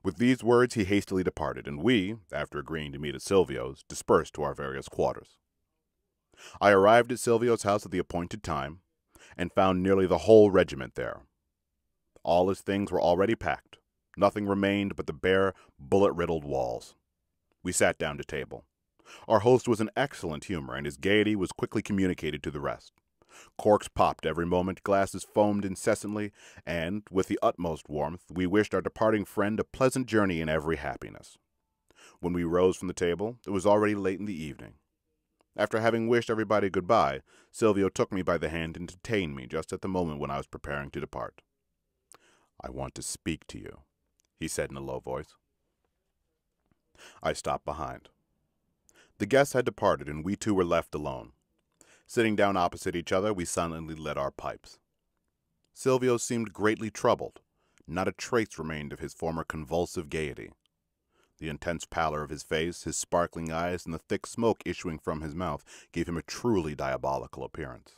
With these words he hastily departed, and we, after agreeing to meet at Silvio's, dispersed to our various quarters. I arrived at Silvio's house at the appointed time, and found nearly the whole regiment there. All his things were already packed. Nothing remained but the bare, bullet-riddled walls. We sat down to table. Our host was in excellent humor, and his gaiety was quickly communicated to the rest. Corks popped every moment, glasses foamed incessantly, and, with the utmost warmth, we wished our departing friend a pleasant journey in every happiness. When we rose from the table, it was already late in the evening. After having wished everybody good-bye, Silvio took me by the hand and detained me just at the moment when I was preparing to depart. "I want to speak to you," he said in a low voice. I stopped behind. The guests had departed, and we two were left alone. Sitting down opposite each other, we silently lit our pipes. Silvio seemed greatly troubled. Not a trace remained of his former convulsive gaiety. The intense pallor of his face, his sparkling eyes, and the thick smoke issuing from his mouth gave him a truly diabolical appearance.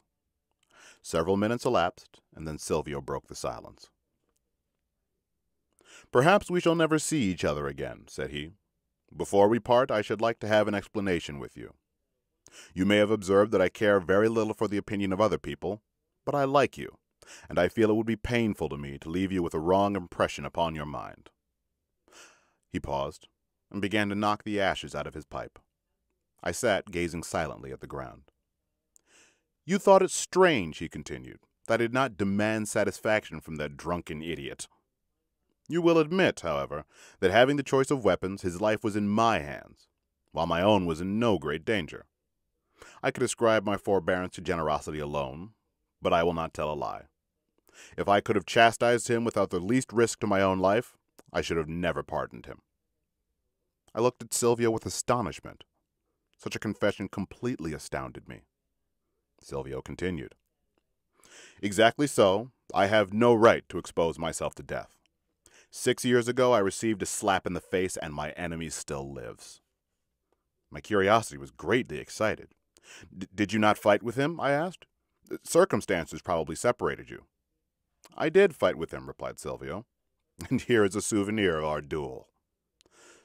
Several minutes elapsed, and then Silvio broke the silence. "Perhaps we shall never see each other again," said he. "Before we part, I should like to have an explanation with you. You may have observed that I care very little for the opinion of other people, but I like you, and I feel it would be painful to me to leave you with a wrong impression upon your mind." He paused, and began to knock the ashes out of his pipe. I sat gazing silently at the ground. "You thought it strange," he continued, "that I did not demand satisfaction from that drunken idiot. You will admit, however, that having the choice of weapons, his life was in my hands, while my own was in no great danger. I could ascribe my forbearance to generosity alone, but I will not tell a lie. If I could have chastised him without the least risk to my own life, I should have never pardoned him." I looked at Silvio with astonishment. Such a confession completely astounded me. Silvio continued. "Exactly so. I have no right to expose myself to death. 6 years ago I received a slap in the face, and my enemy still lives." My curiosity was greatly excited. "Did you not fight with him?" I asked. "Circumstances probably separated you." "I did fight with him," replied Silvio. "And here is a souvenir of our duel."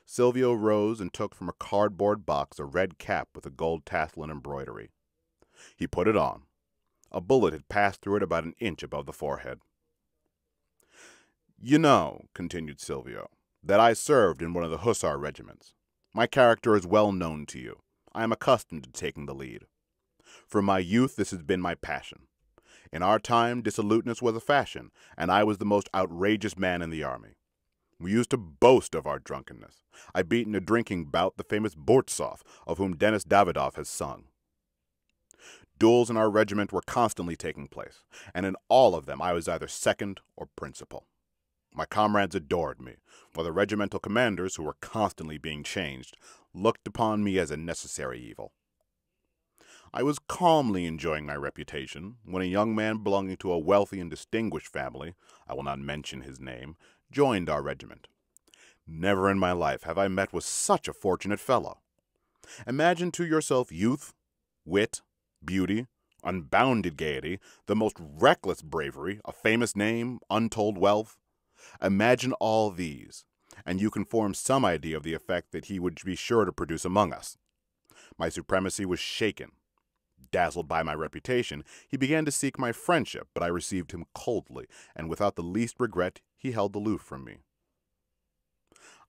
Silvio rose and took from a cardboard box a red cap with a gold tassel and embroidery. He put it on. A bullet had passed through it about an inch above the forehead. "You know," continued Silvio, "that I served in one of the hussar regiments. My character is well known to you. I am accustomed to taking the lead. From my youth this has been my passion. In our time dissoluteness was a fashion, and I was the most outrageous man in the army. We used to boast of our drunkenness. I beat in a drinking bout the famous Bortsov, of whom Denis Davidov has sung. Duels in our regiment were constantly taking place, and in all of them I was either second or principal. My comrades adored me, while the regimental commanders, who were constantly being changed, looked upon me as a necessary evil. I was calmly enjoying my reputation when a young man belonging to a wealthy and distinguished family, I will not mention his name, joined our regiment. Never in my life have I met with such a fortunate fellow. Imagine to yourself youth, wit, beauty, unbounded gaiety, the most reckless bravery, a famous name, untold wealth. Imagine all these, and you can form some idea of the effect that he would be sure to produce among us. My supremacy was shaken. Dazzled by my reputation, he began to seek my friendship, but I received him coldly, and without the least regret he held aloof from me.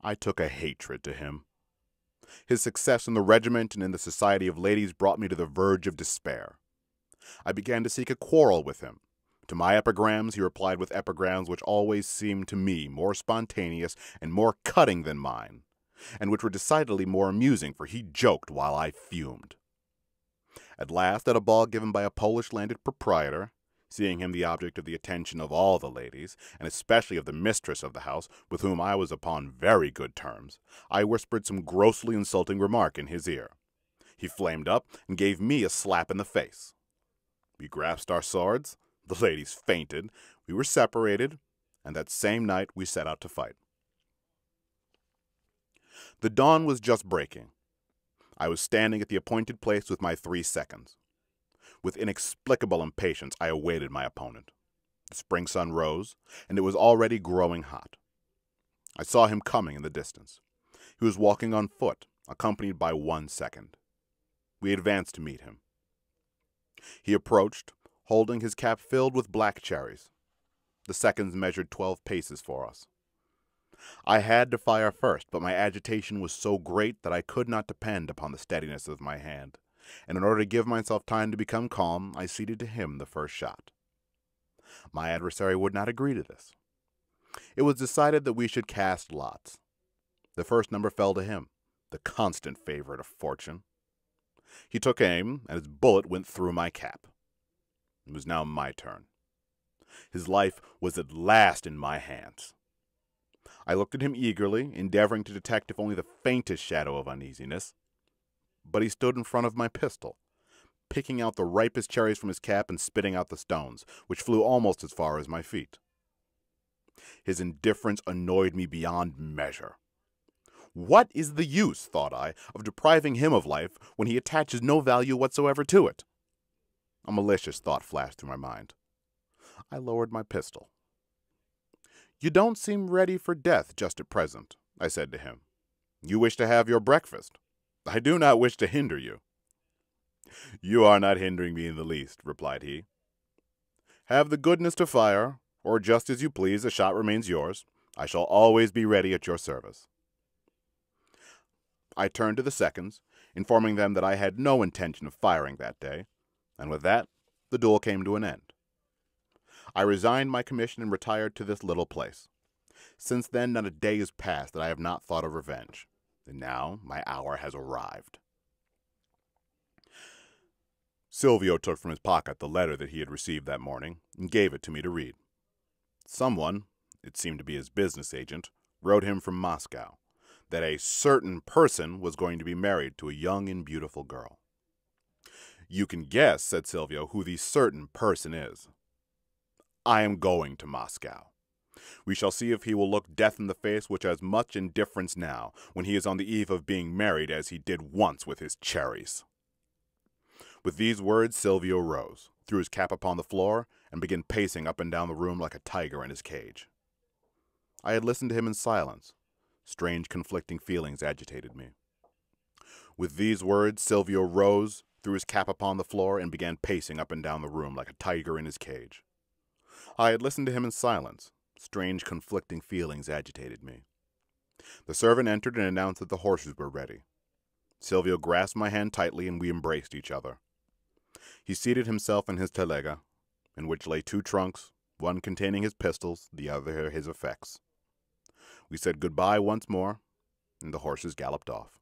I took a hatred to him. His success in the regiment and in the society of ladies brought me to the verge of despair. I began to seek a quarrel with him. To my epigrams he replied with epigrams which always seemed to me more spontaneous and more cutting than mine, and which were decidedly more amusing, for he joked while I fumed. At last, at a ball given by a Polish-landed proprietor, seeing him the object of the attention of all the ladies, and especially of the mistress of the house, with whom I was upon very good terms, I whispered some grossly insulting remark in his ear. He flamed up and gave me a slap in the face. We grasped our swords, the ladies fainted, we were separated, and that same night we set out to fight. The dawn was just breaking. I was standing at the appointed place with my 3 seconds. With inexplicable impatience, I awaited my opponent. The spring sun rose, and it was already growing hot. I saw him coming in the distance. He was walking on foot, accompanied by one second. We advanced to meet him. He approached, holding his cap filled with black cherries. The seconds measured 12 paces for us. I had to fire first, but my agitation was so great that I could not depend upon the steadiness of my hand, and in order to give myself time to become calm, I ceded to him the first shot. My adversary would not agree to this. It was decided that we should cast lots. The first number fell to him, the constant favorite of fortune. He took aim, and his bullet went through my cap. It was now my turn. His life was at last in my hands. I looked at him eagerly, endeavoring to detect if only the faintest shadow of uneasiness. But he stood in front of my pistol, picking out the ripest cherries from his cap and spitting out the stones, which flew almost as far as my feet. His indifference annoyed me beyond measure. What is the use, thought I, of depriving him of life when he attaches no value whatsoever to it? A malicious thought flashed through my mind. I lowered my pistol. "You don't seem ready for death just at present," I said to him. "You wish to have your breakfast. I do not wish to hinder you." "You are not hindering me in the least," replied he. "Have the goodness to fire, or just as you please, the shot remains yours. I shall always be ready at your service." I turned to the seconds, informing them that I had no intention of firing that day, and with that, the duel came to an end. I resigned my commission and retired to this little place. Since then, not a day has passed that I have not thought of revenge, and now my hour has arrived. Silvio took from his pocket the letter that he had received that morning and gave it to me to read. Someone, it seemed to be his business agent, wrote him from Moscow that a certain person was going to be married to a young and beautiful girl. "You can guess," said Silvio, "who the certain person is. I am going to Moscow. We shall see if he will look death in the face with as much indifference now, when he is on the eve of being married, as he did once with his cherries." With these words, Silvio rose, threw his cap upon the floor, and began pacing up and down the room like a tiger in his cage. I had listened to him in silence. Strange conflicting feelings agitated me. With these words, Silvio rose, threw his cap upon the floor, and began pacing up and down the room like a tiger in his cage. I had listened to him in silence. Strange conflicting feelings agitated me. The servant entered and announced that the horses were ready. Silvio grasped my hand tightly, and we embraced each other. He seated himself in his telega, in which lay 2 trunks, one containing his pistols, the other his effects. We said goodbye once more, and the horses galloped off.